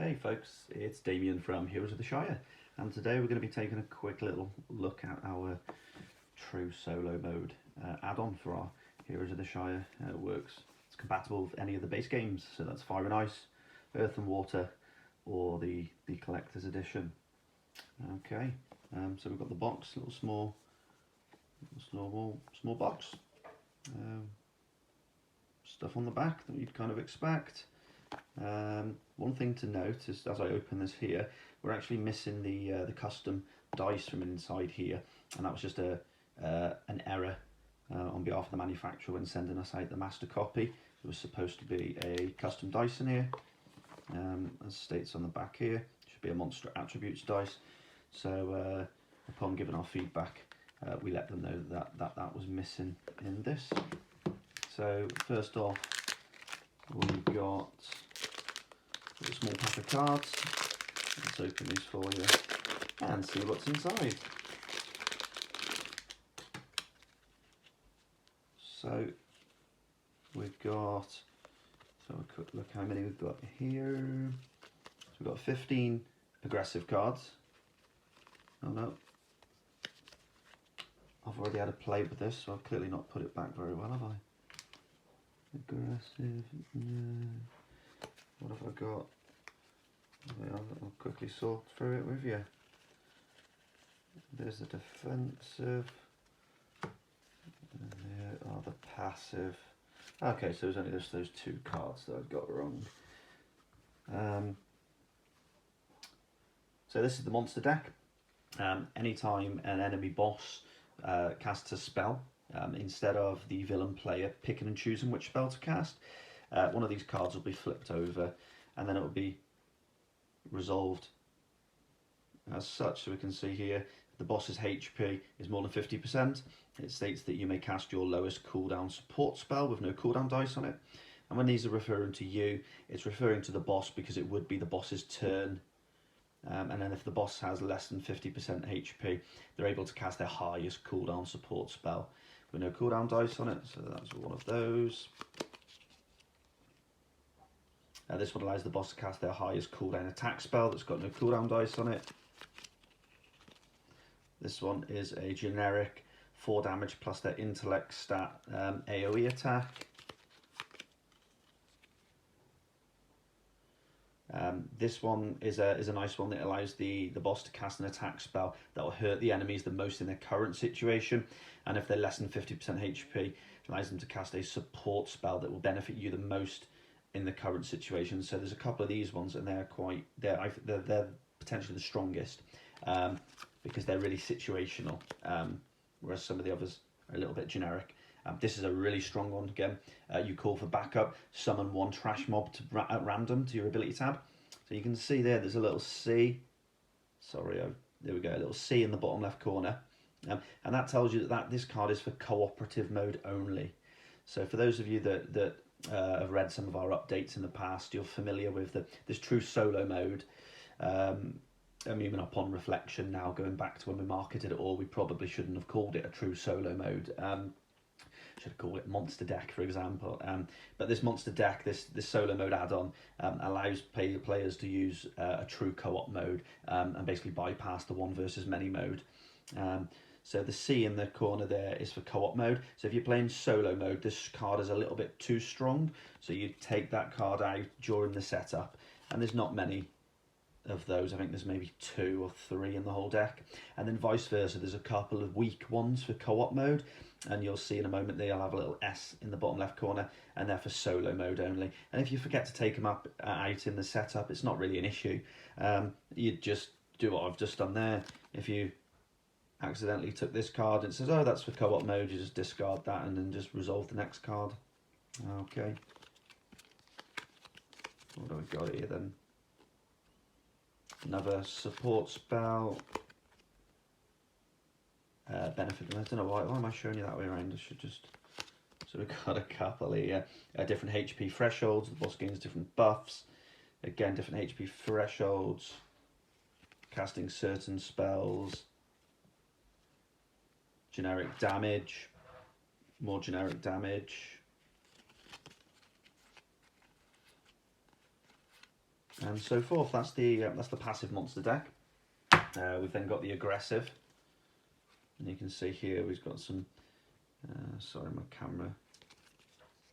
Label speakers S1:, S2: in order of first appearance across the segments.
S1: Hey folks, it's Damien from Heroes of the Shire, and today we're going to be taking a quick little look at our true solo mode add-on for our Heroes of the Shire. It works, it's compatible with any of the base games, so that's Fire and Ice, Earth and Water, or the Collector's Edition. Okay, so we've got the box, little small box. Stuff on the back that you'd kind of expect. One thing to note is, as I open this here, we're actually missing the custom dice from inside here, and that was just an error on behalf of the manufacturer when sending us out the master copy. There was supposed to be a custom dice in here, as states on the back here. It should be a monster attributes dice. So upon giving our feedback, we let them know that was missing in this. So first off, we've got a small pack of cards. Let's open these for you and see what's inside. So we've got, so a quick look how many we've got here. So we've got 15 aggressive cards. Oh no, I've already had a play with this, so I've clearly not put it back very well, have I? Aggressive, no. What have I got? I'll quickly sort through it with you. There's the defensive, and there are the passive. Okay, so there's only just those two cards that I've got wrong. So this is the monster deck. Anytime an enemy boss casts a spell, instead of the villain player picking and choosing which spell to cast, one of these cards will be flipped over, and then it will be resolved as such. So we can see here the boss's HP is more than 50%. It states that you may cast your lowest cooldown support spell with no cooldown dice on it, and when these are referring to you, it's referring to the boss because it would be the boss's turn. And then if the boss has less than 50% HP, they're able to cast their highest cooldown support spell with no cooldown dice on it. So that's one of those. This one allows the boss to cast their highest cooldown attack spell that's got no cooldown dice on it. This one is a generic 4 damage plus their intellect stat AoE attack. This one is a nice one that allows the boss to cast an attack spell that will hurt the enemies the most in their current situation, and if they're less than 50% HP, it allows them to cast a support spell that will benefit you the most in the current situation. So there's a couple of these ones, and they're potentially the strongest because they're really situational, whereas some of the others are a little bit generic. This is a really strong one. Again, you call for backup, summon one trash mob at random to your ability tab. So you can see there's a little C. Sorry, there we go, a little C in the bottom left corner. And that tells you that this card is for cooperative mode only. So for those of you that have read some of our updates in the past, you're familiar with this true solo mode. I mean, upon reflection now, going back to when we marketed it all, we probably shouldn't have called it a true solo mode. Should call it monster deck, for example. But this monster deck, this solo mode add-on, allows players to use a true co-op mode and basically bypass the one versus many mode. So the C in the corner there is for co-op mode. So if you're playing solo mode, this card is a little bit too strong. So you take that card out during the setup, and there's not many of those. I think there's maybe 2 or 3 in the whole deck, and then vice versa, there's a couple of weak ones for co-op mode, and you'll see in a moment they'll have a little S in the bottom left corner, and they're for solo mode only. And if you forget to take them out in the setup, it's not really an issue. You just do what I've just done there. If you accidentally took this card and it says, oh, that's for co-op mode, you just discard that and then just resolve the next card. Okay, what do we got here then? Another support spell. Benefit. I don't know why am I showing you that way around. I should just. So we've got a couple here. Different HP thresholds. The boss gains different buffs. Again, different HP thresholds. Casting certain spells. Generic damage. More generic damage. and so forth. That's the passive monster deck. We've then got the aggressive, and you can see here we've got some. Sorry, my camera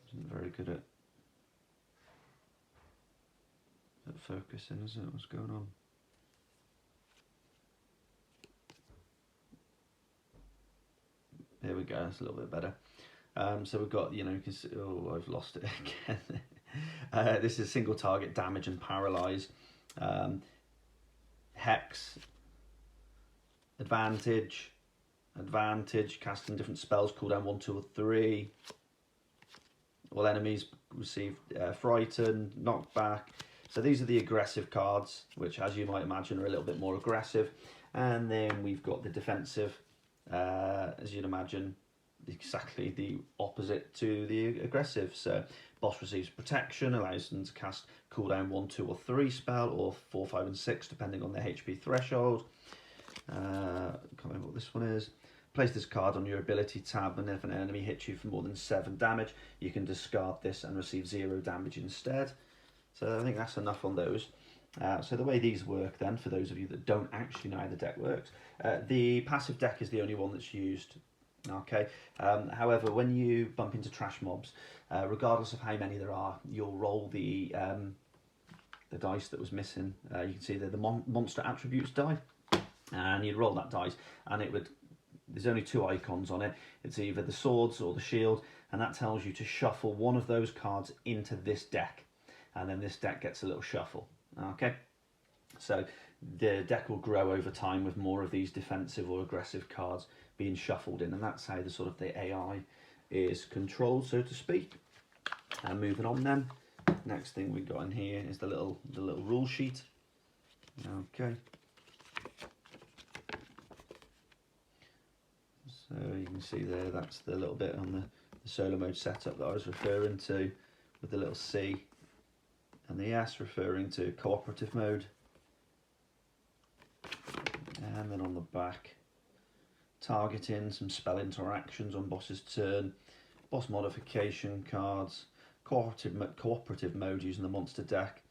S1: isn't very good at focusing, is it? What's going on? There we go. That's a little bit better. So we've got, you can see. Oh, I've lost it again. This is single target damage and paralyze. Hex. Advantage, casting different spells, cooldown 1, 2 or 3. All enemies receive frightened, knockback. So these are the aggressive cards, which as you might imagine are a little bit more aggressive. And then we've got the defensive, as you'd imagine, exactly the opposite to the aggressive. So boss receives protection, allows them to cast cooldown 1, 2 or 3 spell, or 4, 5 and 6 depending on their HP threshold. Can't remember what this one is. Place this card on your ability tab, and if an enemy hits you for more than 7 damage, you can discard this and receive 0 damage instead. So I think that's enough on those. So the way these work then, for those of you that don't actually know how the deck works, the passive deck is the only one that's used. Okay. However, when you bump into trash mobs, regardless of how many there are, you'll roll the dice that was missing. You can see they're the monster attributes die. And you'd roll that dice, and there's only 2 icons on it. It's either the swords or the shield, and that tells you to shuffle one of those cards into this deck, and then this deck gets a little shuffle. Okay, so the deck will grow over time with more of these defensive or aggressive cards being shuffled in, and that's how the AI is controlled, so to speak. And moving on then, next thing we got in here is the little rule sheet. Okay. So you can see there, that's the little bit on the solo mode setup that I was referring to, with the little C and the S referring to cooperative mode. And then on the back, targeting, some spell interactions on boss's turn, boss modification cards, cooperative mode using the monster deck,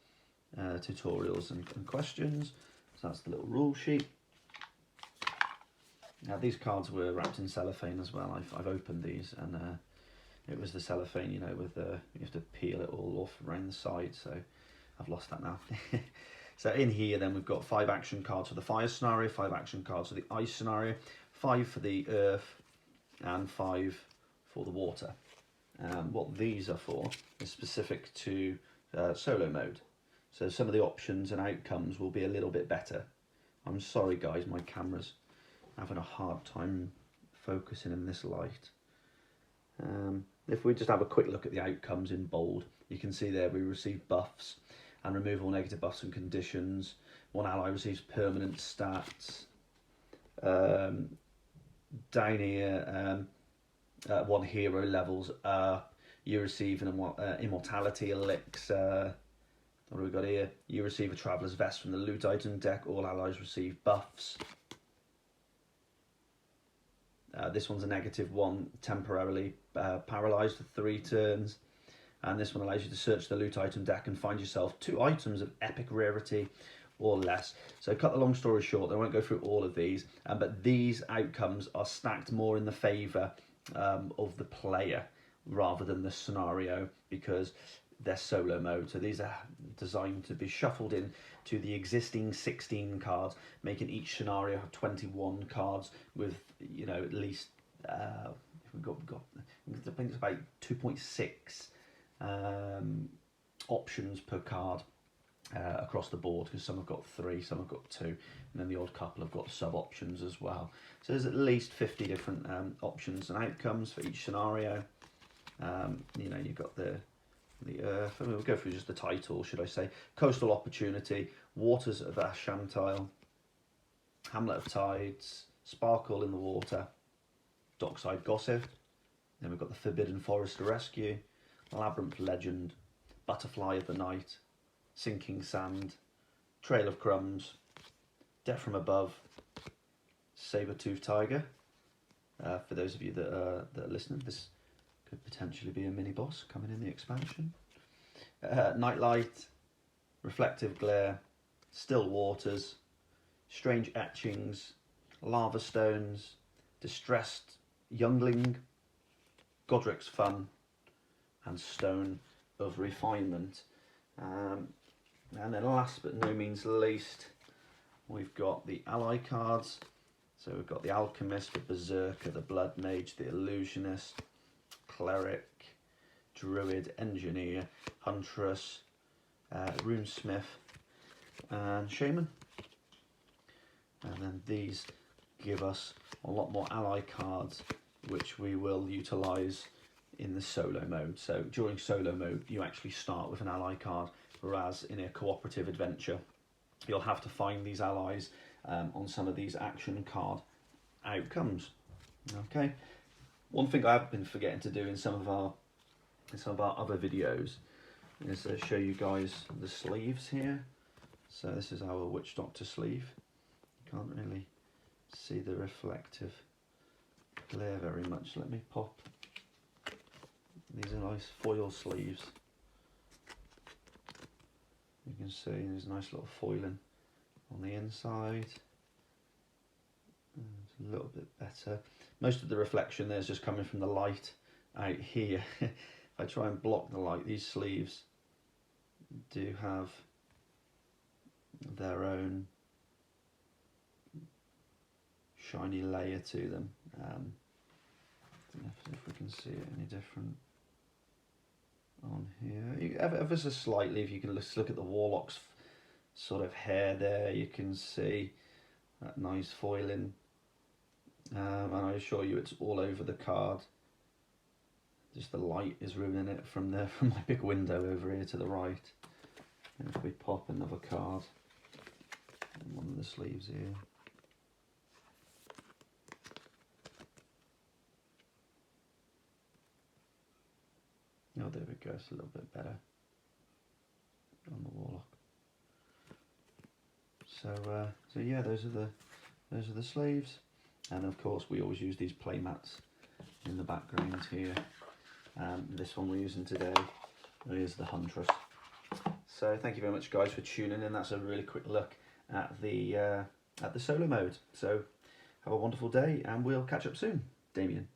S1: tutorials and questions. So that's the little rule sheet. Now these cards were wrapped in cellophane as well. I've opened these, and it was the cellophane, with you have to peel it all off around the side, so I've lost that now. So in here then we've got 5 action cards for the fire scenario, 5 action cards for the ice scenario, 5 for the earth, and 5 for the water. What these are for is specific to solo mode. So some of the options and outcomes will be a little bit better. I'm sorry guys, my camera's having a hard time focusing in this light. If we just have a quick look at the outcomes in bold, you can see there we receive buffs and remove all negative buffs and conditions. One ally receives permanent stats. Down here, 1 hero levels up. You receive an immortality elixir. What do we got here? You receive a traveller's vest from the loot item deck. All allies receive buffs. This one's a -1, temporarily paralysed for 3 turns. And this one allows you to search the loot item deck and find yourself 2 items of epic rarity or less. So cut the long story short, I won't go through all of these, but these outcomes are stacked more in the favour of the player rather than the scenario, because they're solo mode. So these are designed to be shuffled in to the existing 16 cards, making each scenario have 21 cards with, at least we've got I think it's about 2.6 options per card across the board, because some have got 3, some have got 2, and then the odd couple have got sub options as well. So there's at least 50 different options and outcomes for each scenario. You've got the earth. I mean, we'll go through just the title, should I say. Coastal Opportunity, Waters of Ashantile, Hamlet of Tides, Sparkle in the Water, Dockside Gossip. Then we've got the Forbidden Forest Rescue, Labyrinth Legend, Butterfly of the Night, Sinking Sand, Trail of Crumbs, Death from Above, Saber-Tooth Tiger. For those of you that are listening, this could potentially be a mini boss coming in the expansion. Nightlight, reflective glare, still waters, strange etchings, lava stones, distressed youngling, Godric's fun, and stone of refinement. And then last but no means least, we've got the ally cards. So we've got the Alchemist, the Berserker, the Blood Mage, the Illusionist, Cleric, Druid, Engineer, Huntress, Runesmith, and Shaman. And then these give us a lot more ally cards, which we will utilise in the solo mode. So during solo mode, you actually start with an ally card, whereas in a cooperative adventure, you'll have to find these allies on some of these action card outcomes. Okay. One thing I have been forgetting to do in some of our other videos is show you guys the sleeves here. So this is our Witch Doctor sleeve. You can't really see the reflective glare very much. Let me pop. These are nice foil sleeves. You can see there's nice little foiling on the inside. It's a little bit better. Most of the reflection there is just coming from the light out here. If I try and block the light, these sleeves do have their own shiny layer to them. I don't know if we can see it any different on here. Ever so slightly, if you can just look at the Warlock's sort of hair there, you can see that nice foiling. And I assure you it's all over the card. Just the light is ruining it from my big window over here to the right. And if we pop another card on one of the sleeves here. Oh, there we go, it's a little bit better on the Warlock. So yeah, those are the sleeves, and of course we always use these play mats in the background here. This one we're using today is the Huntress. So thank you very much, guys, for tuning in. That's a really quick look at the solo mode. So have a wonderful day, and we'll catch up soon. Damien.